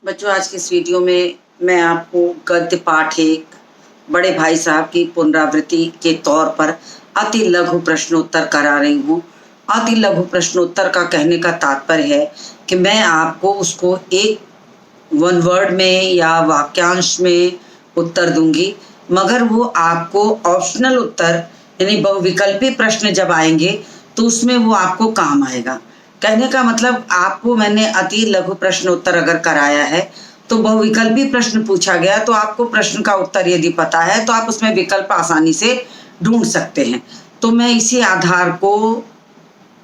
बच्चों, आज की इस वीडियो में मैं आपको गद्य पाठ एक बड़े भाई साहब की पुनरावृत्ति के तौर पर अति लघु प्रश्नोत्तर करा रही हूँ। अति लघु प्रश्नोत्तर का कहने का तात्पर्य है कि मैं आपको उसको एक वन वर्ड में या वाक्यांश में उत्तर दूंगी, मगर वो आपको ऑप्शनल उत्तर यानी बहुविकल्पी प्रश्न जब आएंगे तो उसमें वो आपको काम आएगा। कहने का मतलब, आपको मैंने अति लघु प्रश्न उत्तर अगर कराया है तो बहुविकल्पी प्रश्न पूछा गया तो आपको प्रश्न का उत्तर यदि पता है तो आप उसमें विकल्प आसानी से ढूंढ सकते हैं। तो मैं इसी आधार को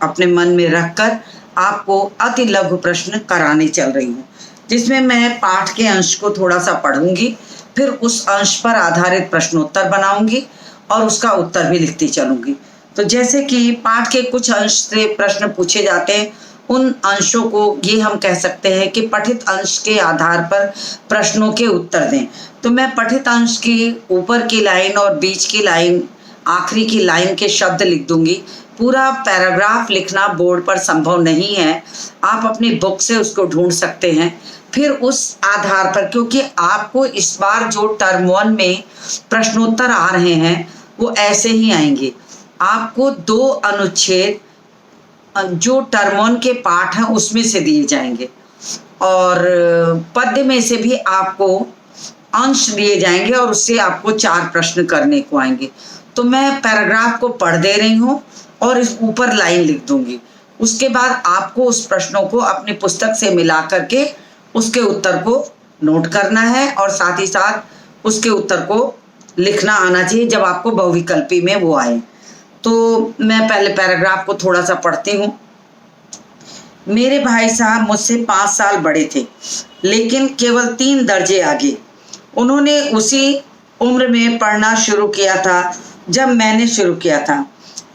अपने मन में रखकर आपको अति लघु प्रश्न कराने चल रही हूँ, जिसमें मैं पाठ के अंश को थोड़ा सा पढ़ूंगी, फिर उस अंश पर आधारित प्रश्नोत्तर बनाऊंगी और उसका उत्तर भी लिखती चलूंगी। तो जैसे कि पाठ के कुछ अंश से प्रश्न पूछे जाते हैं, उन अंशों को ये हम कह सकते हैं कि पठित अंश के आधार पर प्रश्नों के उत्तर दें। तो मैं पठित अंश की ऊपर की लाइन और बीच की लाइन, आखिरी की लाइन के शब्द लिख दूंगी। पूरा पैराग्राफ लिखना बोर्ड पर संभव नहीं है, आप अपनी बुक से उसको ढूंढ सकते हैं। फिर उस आधार पर, क्योंकि आपको इस बार जो टर्म 1 में प्रश्नोत्तर आ रहे हैं वो ऐसे ही आएंगे। आपको 2 अनुच्छेद जो टर्म 1 के पाठ हैं उसमें से दिए जाएंगे और पद्य में से भी आपको अंश दिए जाएंगे और उससे आपको 4 प्रश्न करने को आएंगे। तो मैं पैराग्राफ को पढ़ दे रही हूँ और इस ऊपर लाइन लिख दूंगी। उसके बाद आपको उस प्रश्नों को अपनी पुस्तक से मिला करके उसके उत्तर को नोट करना है और साथ ही साथ उसके उत्तर को लिखना आना चाहिए जब आपको बहुविकल्पी में वो आए। तो मैं पहले पैराग्राफ को थोड़ा सा पढ़ती हूँ। मेरे भाई साहब मुझसे 5 साल बड़े थे, लेकिन केवल 3 दर्जे आगे। उन्होंने उसी उम्र में पढ़ना शुरू किया था जब मैंने शुरू किया था,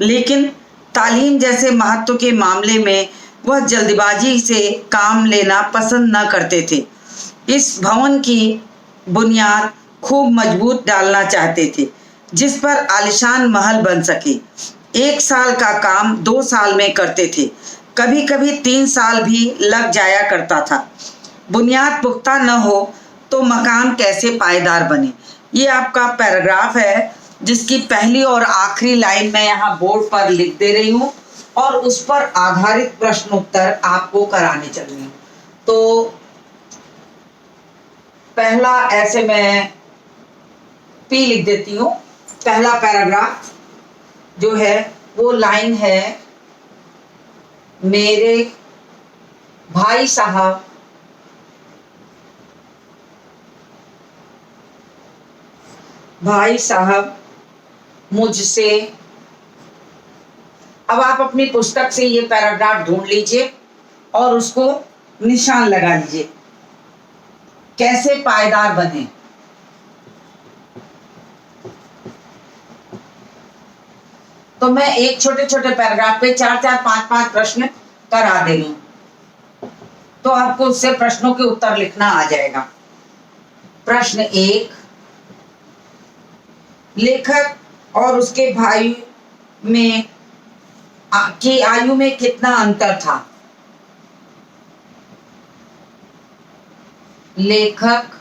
लेकिन तालीम जैसे महत्व के मामले में वह जल्दबाजी से काम लेना पसंद न करते थे। इस भवन की बुनियाद खूब मजबूत डालना चाहते थे, जिस पर आलिशान महल बन सके। 1 साल का काम 2 साल में करते थे, कभी कभी 3 साल भी लग जाया करता था। बुनियाद पुख्ता न हो तो मकान कैसे पायदार बने। ये आपका पैराग्राफ है, जिसकी पहली और आखिरी लाइन मैं यहाँ बोर्ड पर लिख दे रही हूँ और उस पर आधारित प्रश्नोत्तर आपको कराने चल रही हूँ। तो पहला ऐसे मैं पी लिख देती हूँ। पहला पैराग्राफ जो है वो लाइन है, मेरे भाई साहब मुझसे। अब आप अपनी पुस्तक से ये पैराग्राफ ढूंढ लीजिए और उसको निशान लगा लीजिए। कैसे पायदार बने। तो मैं एक छोटे छोटे पैराग्राफ पे 4-4, 5-5 प्रश्न करा दे रही हूं, तो आपको उससे प्रश्नों के उत्तर लिखना आ जाएगा। प्रश्न 1, लेखक और उसके भाई में की आयु में कितना अंतर था। लेखक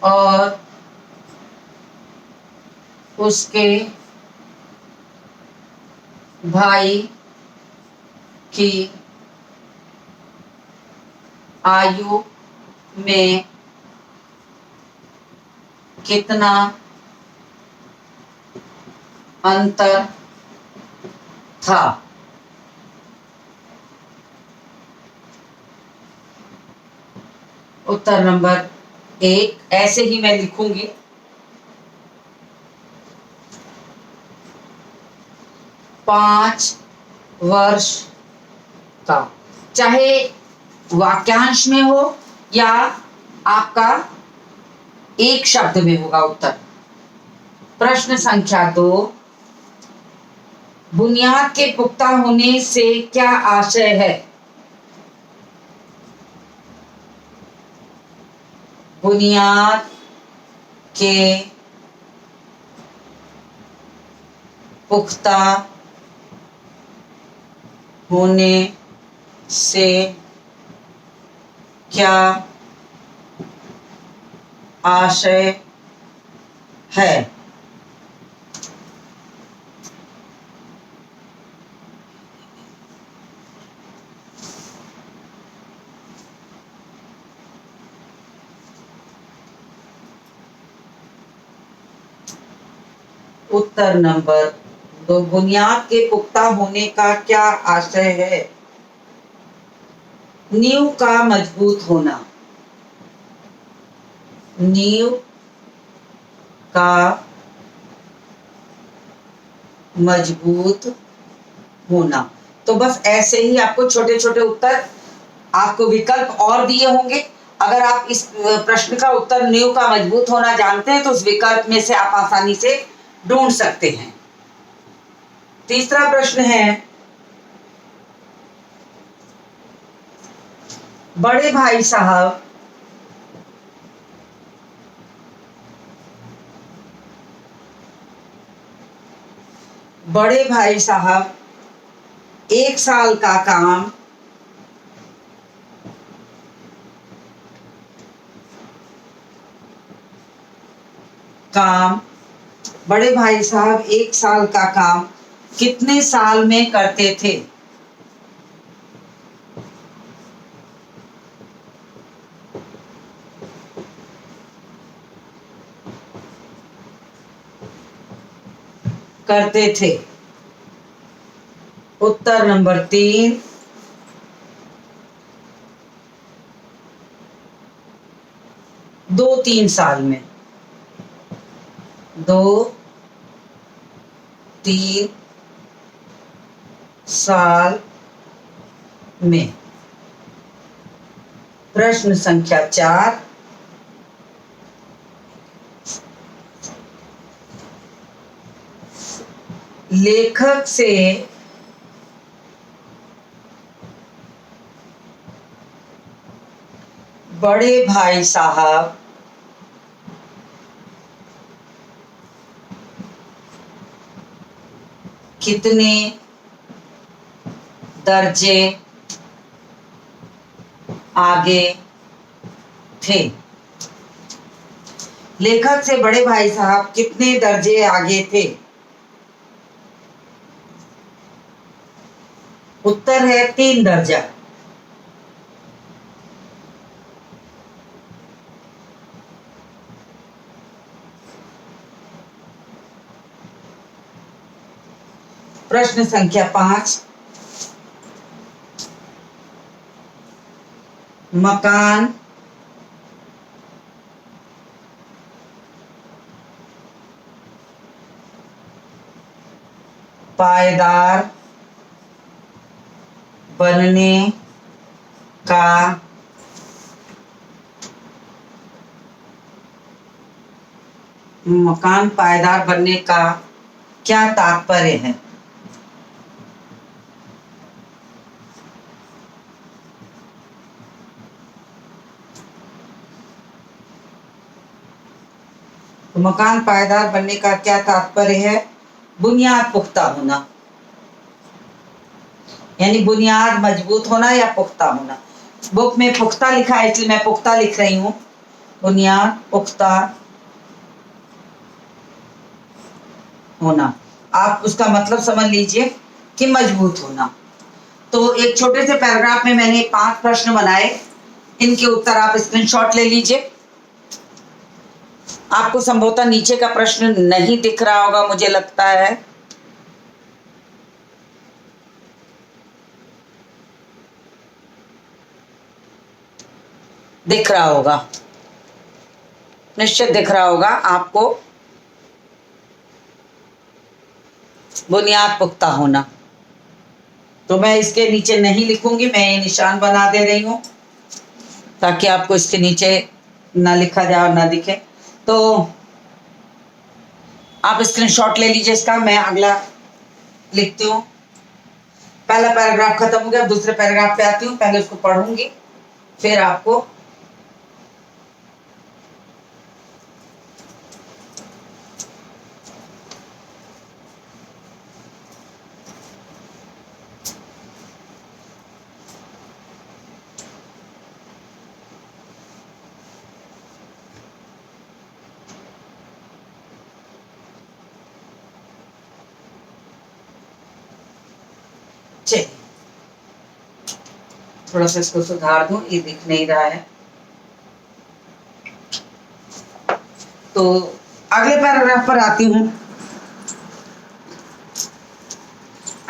और उसके भाई की आयु में कितना अंतर था। उत्तर नंबर 1 ऐसे ही मैं लिखूंगी। पांच वर्ष का, चाहे वाक्यांश में हो या आपका एक शब्द में होगा उत्तर। प्रश्न संख्या 2, बुनियाद के पुख्ता होने से क्या आशय है। बुनियाद के पुख्ता होने से क्या आशय है? उत्तर नंबर 2, बुनियाद के पुख्ता होने का क्या आशय है? नींव का मजबूत होना। नींव का मजबूत होना। तो बस ऐसे ही आपको छोटे छोटे उत्तर, आपको विकल्प और दिए होंगे। अगर आप इस प्रश्न का उत्तर नींव का मजबूत होना जानते हैं तो उस विकल्प में से आप आसानी से ढूंढ सकते हैं। तीसरा प्रश्न है, बड़े भाई साहब बड़े भाई साहब 1 साल का काम बड़े भाई साहब 1 साल का काम कितने साल में करते थे? करते थे। उत्तर नंबर 3, 2-3 साल में। 2-3 साल में। प्रश्न संख्या 4, लेखक से बड़े भाई साहब कितने दर्जे आगे थे? लेखक से बड़े भाई साहब कितने दर्जे आगे थे? उत्तर है 3 दर्जा। प्रश्न संख्या 5, मकान पायदार बनने का मकान पायदार बनने का क्या तात्पर्य है? तो मकान पायदार बनने का क्या तात्पर्य है? बुनियाद पुख्ता होना, यानी बुनियाद मजबूत होना या पुख्ता होना। बुक में पुख्ता लिखा है इसलिए मैं पुख्ता लिख रही हूं। बुनियाद पुख्ता होना, आप उसका मतलब समझ लीजिए कि मजबूत होना। तो एक छोटे से पैराग्राफ में मैंने 5 प्रश्न बनाए, इनके उत्तर आप स्क्रीनशॉट ले लीजिए। आपको संभवतः नीचे का प्रश्न नहीं दिख रहा होगा, मुझे लगता है। दिख रहा होगा, निश्चित दिख रहा होगा आपको। बुनियाद पुख्ता होना, तो मैं इसके नीचे नहीं लिखूंगी, मैं ये निशान बना दे रही हूं ताकि आपको इसके नीचे ना लिखा जाए और ना दिखे। तो आप स्क्रीनशॉट ले लीजिए इसका, मैं अगला लिखती हूँ। पहला पैराग्राफ खत्म हो गया, दूसरे पैराग्राफ पे आती हूँ। पहले उसको पढ़ूंगी फिर आपको थोड़ा सा इसको सुधार दूं, ये दिख नहीं रहा है। तो अगले पैराग्राफ पर आती हूँ।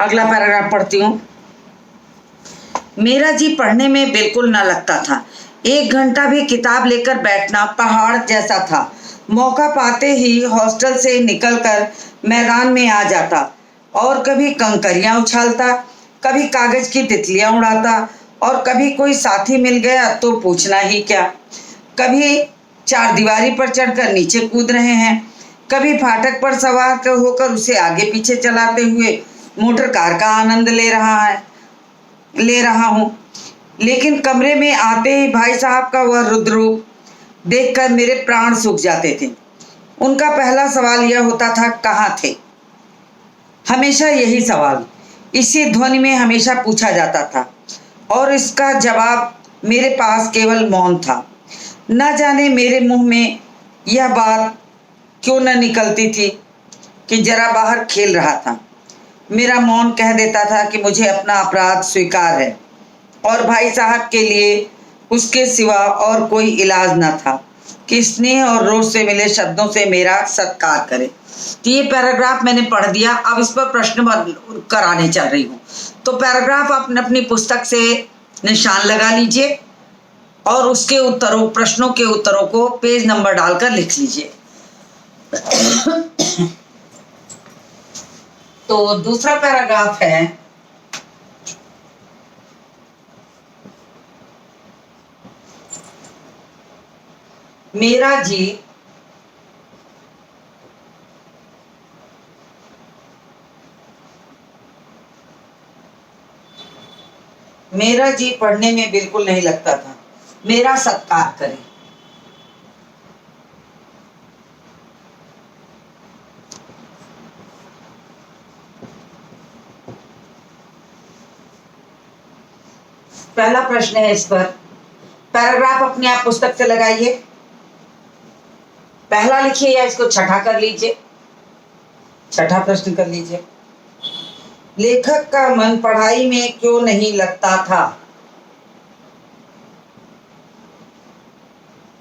अगला पैराग्राफ पढ़ती हूँ। मेरा जी पढ़ने में बिल्कुल न लगता था। 1 घंटा भी किताब लेकर बैठना पहाड़ जैसा था। मौका पाते ही हॉस्टल से निकलकर मैदान में आ जाता और कभी कंकरियां उछालता, कभी कागज की तितलियां उड़ाता और कभी कोई साथी मिल गया तो पूछना ही क्या। कभी चारदीवारी पर चढ़कर नीचे कूद रहे हैं, कभी फाटक पर सवार होकर उसे आगे पीछे चलाते हुए मोटर कार का आनंद ले रहा हूँ। लेकिन कमरे में आते ही भाई साहब का वह रुद्र रूप देखकर मेरे प्राण सूख जाते थे। उनका पहला सवाल यह होता था, कहाँ थे? हमेशा यही सवाल इसी ध्वनि में हमेशा पूछा जाता था और इसका जवाब मेरे पास केवल मौन था। न जाने मेरे मुंह में यह बात क्यों न निकलती थी कि जरा बाहर खेल रहा था। मेरा मौन कह देता था कि मुझे अपना अपराध स्वीकार है और भाई साहब के लिए उसके सिवा और कोई इलाज न था कि स्नेह और रोष से मिले शब्दों से मेरा सत्कार करे। तो ये पैराग्राफ मैंने पढ़ दिया। अब इस पर प्रश्न कराने चल रही हूँ। तो पैराग्राफ अपने अपनी पुस्तक से निशान लगा लीजिए और उसके उत्तरों, प्रश्नों के उत्तरों को पेज नंबर डालकर लिख लीजिए। तो दूसरा पैराग्राफ है, मेरा जी पढ़ने में बिल्कुल नहीं लगता था। मेरा सत्कार करें। पहला प्रश्न है इस पर। पैराग्राफ अपने आप पुस्तक से लगाइए। पहला लिखिए या इसको छठा कर लीजिए। छठा प्रश्न कर लीजिए। लेखक का मन पढ़ाई में क्यों नहीं लगता था?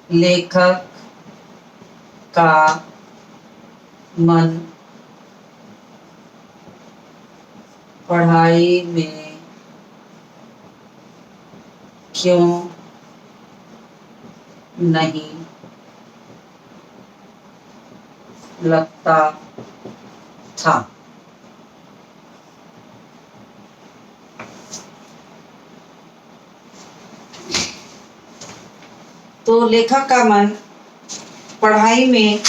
लेखक का मन पढ़ाई में क्यों नहीं लगता था? तो लेखक का मन पढ़ाई में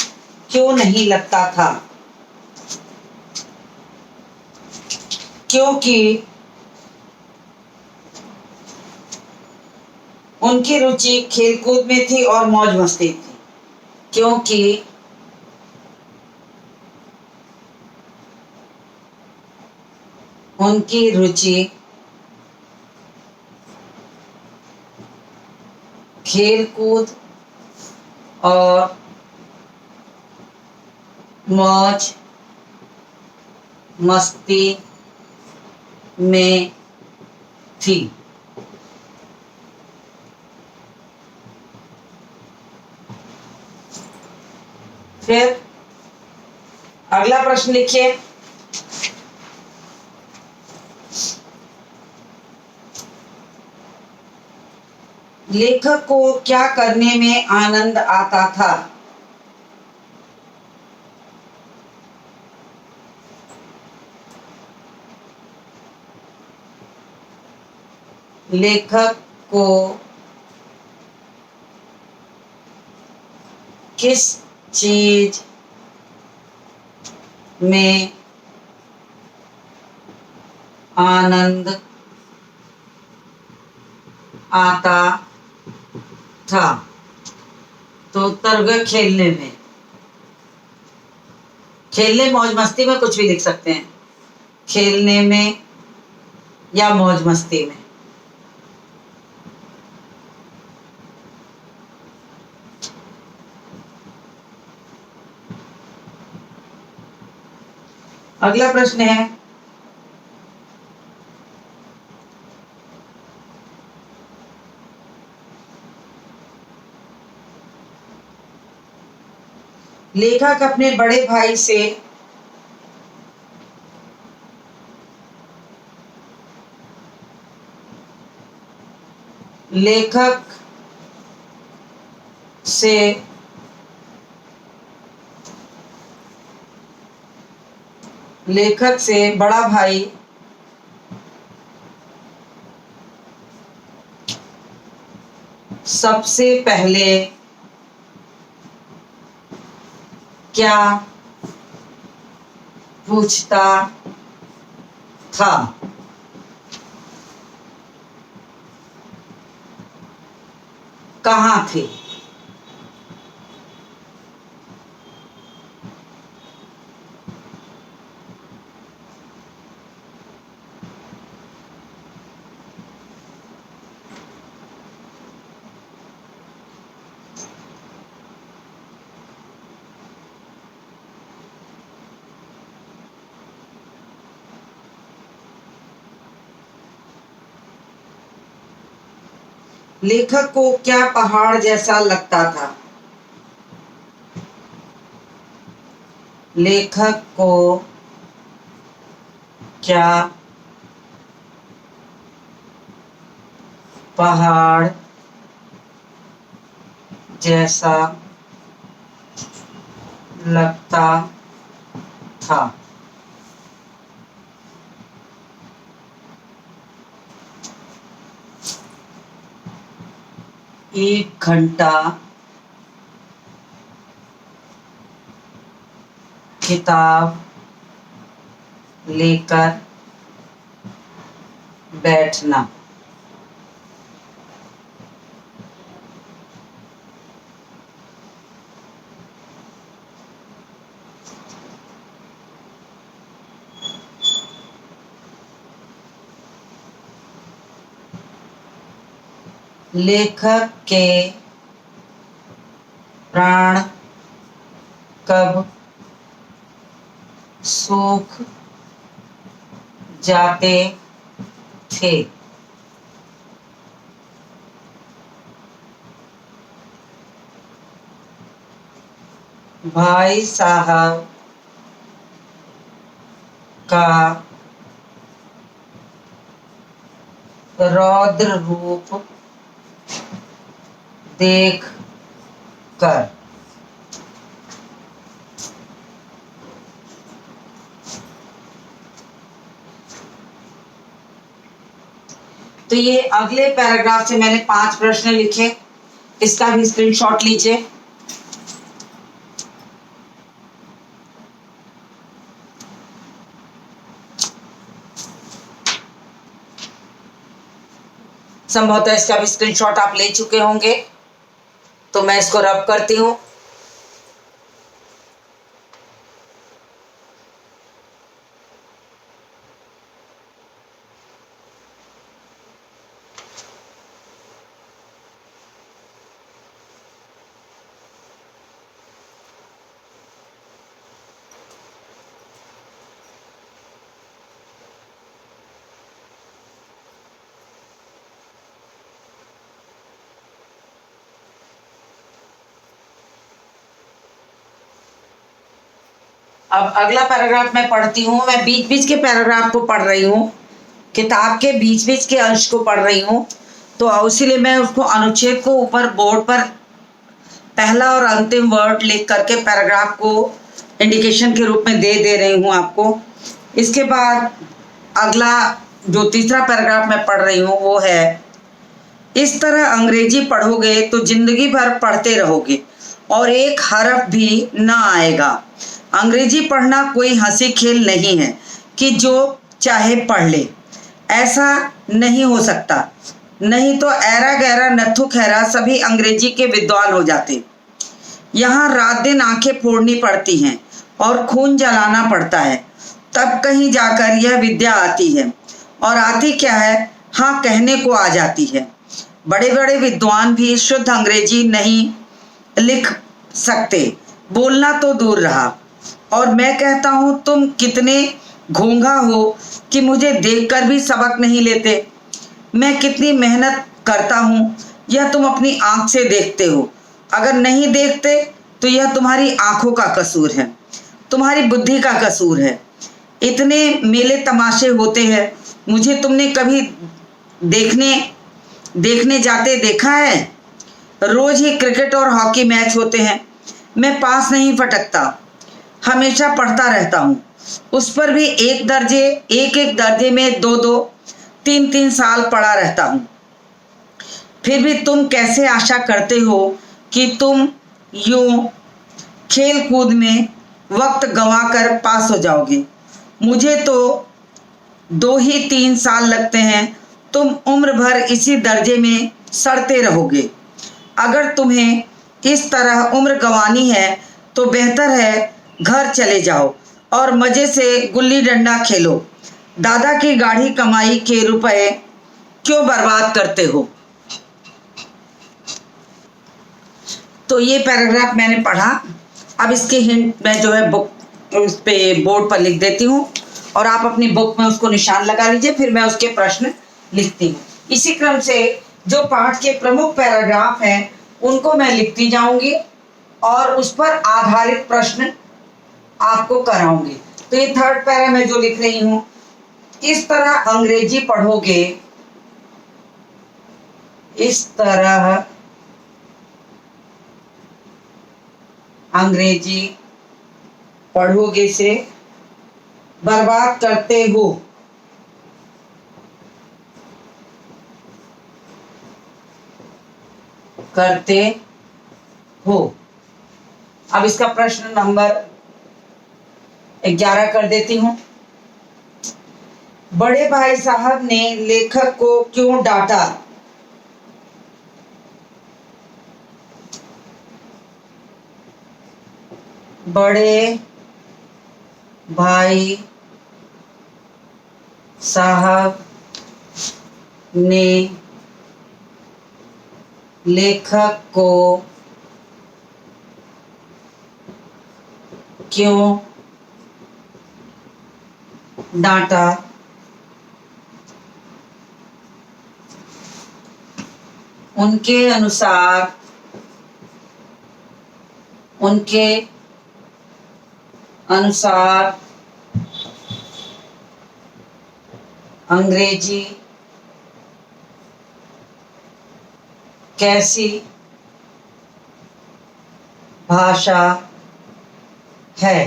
क्यों नहीं लगता था? क्योंकि उनकी रुचि खेलकूद में थी और मौज मस्ती थी। क्योंकि उनकी रुचि खेलकूद और मौज मस्ती में थी। फिर अगला प्रश्न लिखिए। लेखक को क्या करने में आनंद आता था? लेखक को किस चीज में आनंद आता था? तो उत्तर हो गया खेलने में। खेलने मौज मस्ती में कुछ भी लिख सकते हैं। खेलने में या मौज मस्ती में। अगला प्रश्न है, लेखक अपने बड़े भाई से लेखक से बड़ा भाई सबसे पहले क्या पूछता था? कहाँ थे? लेखक को क्या पहाड़ जैसा लगता था? लेखक को क्या पहाड़ जैसा लगता था? 1 घंटा किताब लेकर बैठना। लेखक के प्राण कब सूख जाते थे? भाई साहब का रौद्र रूप देख कर। तो ये अगले पैराग्राफ से मैंने 5 प्रश्न लिखे, इसका भी स्क्रीनशॉट लीजिए। संभवतः इसका भी स्क्रीनशॉट आप ले चुके होंगे, तो मैं इसको रब करती हूं। अब अगला पैराग्राफ मैं पढ़ती हूँ। मैं बीच बीच के पैराग्राफ को पढ़ रही हूँ, किताब के बीच बीच के अंश को पढ़ रही हूँ, तो इसीलिए मैं उसको अनुच्छेद को ऊपर बोर्ड पर पहला और अंतिम वर्ड लिख करके पैराग्राफ को इंडिकेशन के रूप में दे रही हूँ आपको। इसके बाद अगला जो तीसरा पैराग्राफ मैं पढ़ रही हूँ वो है, इस तरह अंग्रेजी पढ़ोगे तो जिंदगी भर पढ़ते रहोगे और एक हरफ भी ना आएगा। अंग्रेजी पढ़ना कोई हंसी खेल नहीं है कि जो चाहे पढ़ ले, ऐसा नहीं हो सकता। नहीं तो ऐरा गैरा नत्थु खैरा सभी अंग्रेजी के विद्वान हो जाते। यहाँ रात दिन आंखें फोड़नी पड़ती हैं और खून जलाना पड़ता है, तब कहीं जाकर यह विद्या आती है। और आती क्या है? हाँ, कहने को आ जाती है। बड़े बड़े विद्वान भी शुद्ध अंग्रेजी नहीं लिख सकते, बोलना तो दूर रहा। और मैं कहता हूँ तुम कितने घोंघा हो कि मुझे देखकर भी सबक नहीं लेते। मैं कितनी मेहनत करता हूँ यह तुम अपनी आंख से देखते हो। अगर नहीं देखते तो यह तुम्हारी आंखों का कसूर है, तुम्हारी बुद्धि का कसूर है। इतने मेले तमाशे होते हैं, मुझे तुमने कभी देखने जाते देखा है? रोज ही क्रिकेट और हॉकी मैच होते हैं, मैं पास नहीं फटकता, हमेशा पढ़ता रहता हूँ। उस पर भी एक दर्जे में 2-2, 3-3 साल पढ़ा रहता हूँ। फिर भी तुम कैसे आशा करते हो कि तुम यूं खेल कूद में वक्त गंवाकर पास हो जाओगे? मुझे तो 2 ही 3 साल लगते हैं, तुम उम्र भर इसी दर्जे में सड़ते रहोगे। अगर तुम्हें इस तरह उम्र गंवानी है तो बेहतर है घर चले जाओ और मजे से गुल्ली डंडा खेलो। दादा की गाढ़ी कमाई के रुपए क्यों बर्बाद करते हो? तो ये पैराग्राफ मैंने पढ़ा। अब इसके हिंट मैं जो है बुक उस पे बोर्ड पर लिख देती हूँ और आप अपनी बुक में उसको निशान लगा लीजिए, फिर मैं उसके प्रश्न लिखती हूँ। इसी क्रम से जो पाठ के प्रमुख पैराग्राफ हैं उनको मैं लिखती जाऊंगी और उस पर आधारित प्रश्न आपको कराऊंगी। तो ये थर्ड पैरा मैं जो लिख रही हूँ, इस तरह अंग्रेजी पढ़ोगे, इस तरह अंग्रेजी पढ़ोगे से बर्बाद करते हो। अब इसका प्रश्न नंबर 11 कर देती हूं। बड़े भाई साहब ने लेखक को क्यों डांटा? बड़े भाई साहब ने लेखक को क्यों डांटा? उनके अनुसार अंग्रेजी कैसी भाषा है?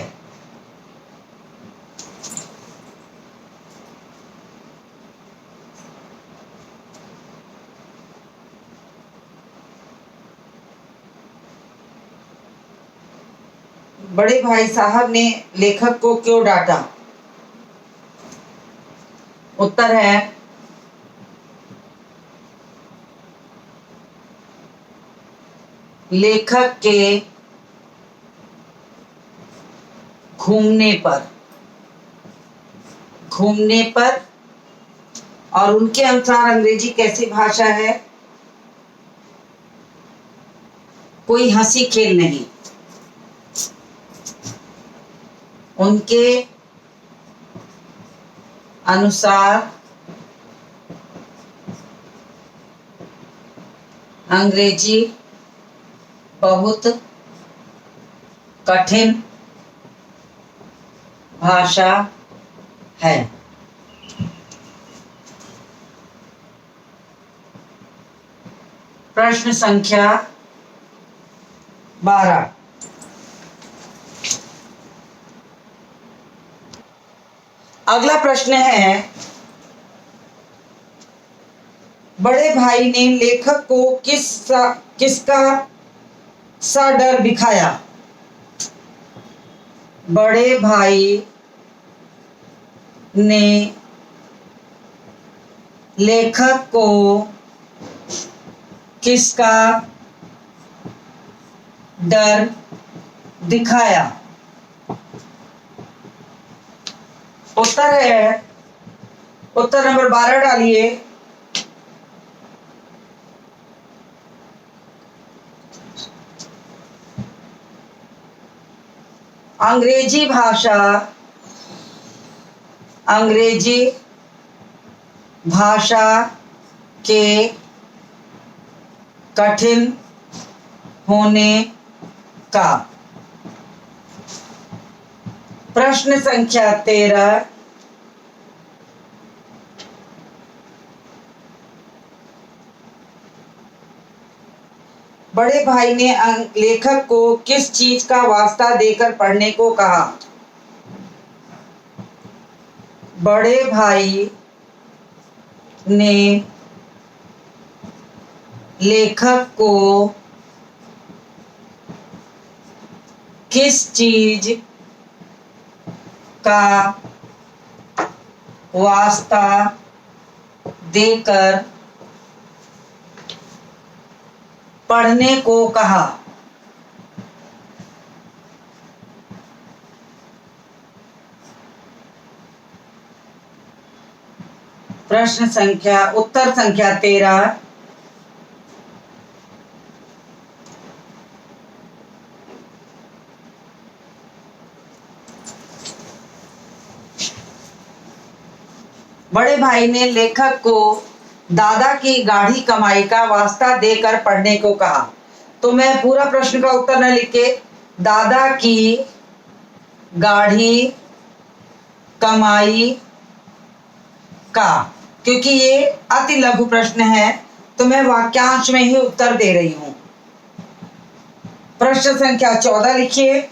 बड़े भाई साहब ने लेखक को क्यों डांटा? उत्तर है लेखक के घूमने पर और उनके अनुसार अंग्रेजी कैसी भाषा है? कोई हंसी खेल नहीं। उनके अनुसार अंग्रेजी बहुत कठिन भाषा है। प्रश्न संख्या 12। अगला प्रश्न है, बड़े भाई ने लेखक को किसका सा डर दिखाया? बड़े भाई ने लेखक को किसका डर दिखाया? उत्तर है, उत्तर नंबर 12 डालिए। अंग्रेजी भाषा के कठिन होने का। प्रश्न संख्या 13, बड़े भाई ने लेखक को किस चीज का वास्ता देकर पढ़ने को कहा। बड़े भाई ने लेखक को किस चीज का वास्ता देकर पढ़ने को कहा। प्रश्न संख्या उत्तर संख्या 13, बड़े भाई ने लेखक को दादा की गाढ़ी कमाई का वास्ता देकर पढ़ने को कहा। तो मैं पूरा प्रश्न का उत्तर न लिख के दादा की गाढ़ी कमाई का, क्योंकि ये अति लघु प्रश्न है तो मैं वाक्यांश में ही उत्तर दे रही हूं। प्रश्न संख्या 14 लिखिए।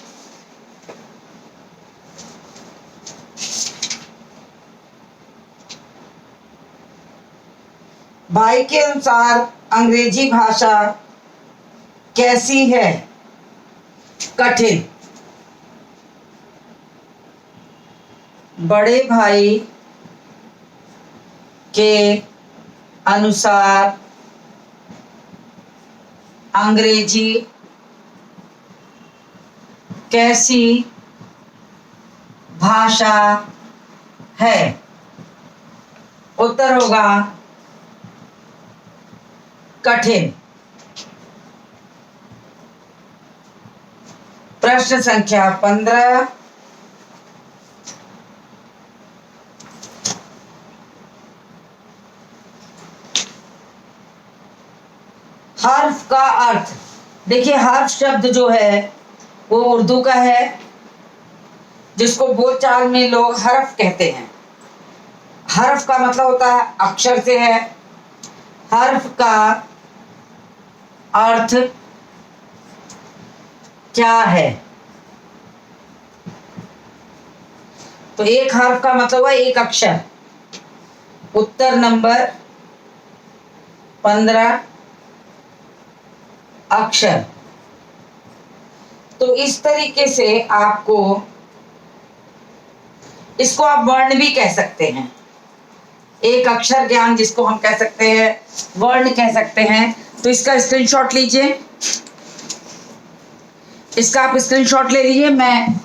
भाई के अनुसार अंग्रेजी भाषा कैसी है। कठिन। बड़े भाई के अनुसार अंग्रेजी कैसी भाषा है। उत्तर होगा कठिन। प्रश्न संख्या 15, हर्फ का अर्थ। देखिए हर्फ शब्द जो है वो उर्दू का है, जिसको बोलचाल में लोग हर्फ कहते हैं। हर्फ का मतलब होता है अक्षर से है। हर्फ का अर्थ क्या है। तो एक हर्फ का मतलब है एक अक्षर। उत्तर नंबर 15 अक्षर। तो इस तरीके से आपको, इसको आप वर्ण भी कह सकते हैं। एक अक्षर ज्ञान जिसको हम कह सकते हैं, वर्ण कह सकते हैं। तो इसका स्क्रीनशॉट लीजिए, इसका आप स्क्रीनशॉट ले लीजिए। मैं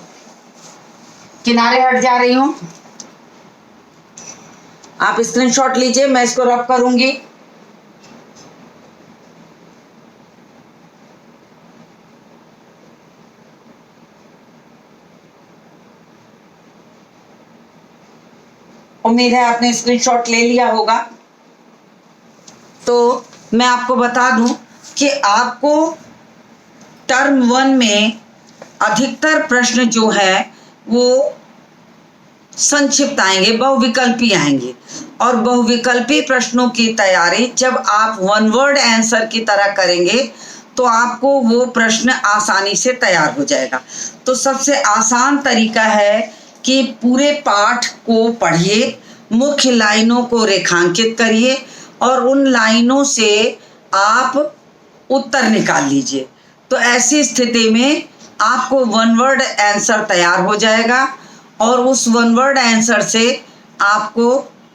किनारे हट जा रही हूं, आप स्क्रीनशॉट लीजिए, मैं इसको रब करूंगी। उम्मीद है आपने स्क्रीनशॉट ले लिया होगा। तो मैं आपको बता दूं कि आपको टर्म 1 में अधिकतर प्रश्न जो है वो संक्षिप्त आएंगे, बहुविकल्पी आएंगे। और बहुविकल्पी प्रश्नों की तैयारी जब आप वन वर्ड आंसर की तरह करेंगे तो आपको वो प्रश्न आसानी से तैयार हो जाएगा। तो सबसे आसान तरीका है कि पूरे पाठ को पढ़िए, मुख्य लाइनों को रेखांकित करिए और उन लाइनों से आप उत्तर निकाल लीजिए। तो ऐसी स्थिति में आपको वन वर्ड आंसर तैयार हो जाएगा और उस वन वर्ड आंसर से आपको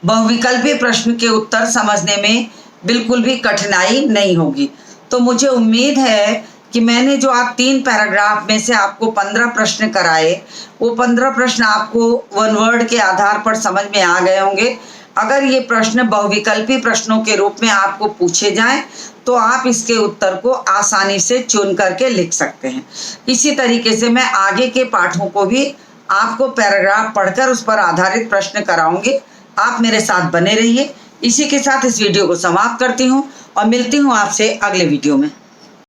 बहुविकल्पी प्रश्न के उत्तर समझने में बिल्कुल भी कठिनाई नहीं होगी। तो मुझे उम्मीद है कि मैंने जो आप 3 पैराग्राफ में से आपको 15 प्रश्न कराए, वो 15 प्रश्न आपको वन वर्ड के आधार पर समझ में आ गए होंगे। अगर ये प्रश्न बहुविकल्पी प्रश्नों के रूप में आपको पूछे जाएं तो आप इसके उत्तर को आसानी से चुन करके लिख सकते हैं। इसी तरीके से मैं आगे के पाठों को भी आपको पैराग्राफ पढ़कर उस पर आधारित प्रश्न कराऊंगी। आप मेरे साथ बने रहिए। इसी के साथ इस वीडियो को समाप्त करती हूँ और मिलती हूँ आपसे अगले वीडियो में।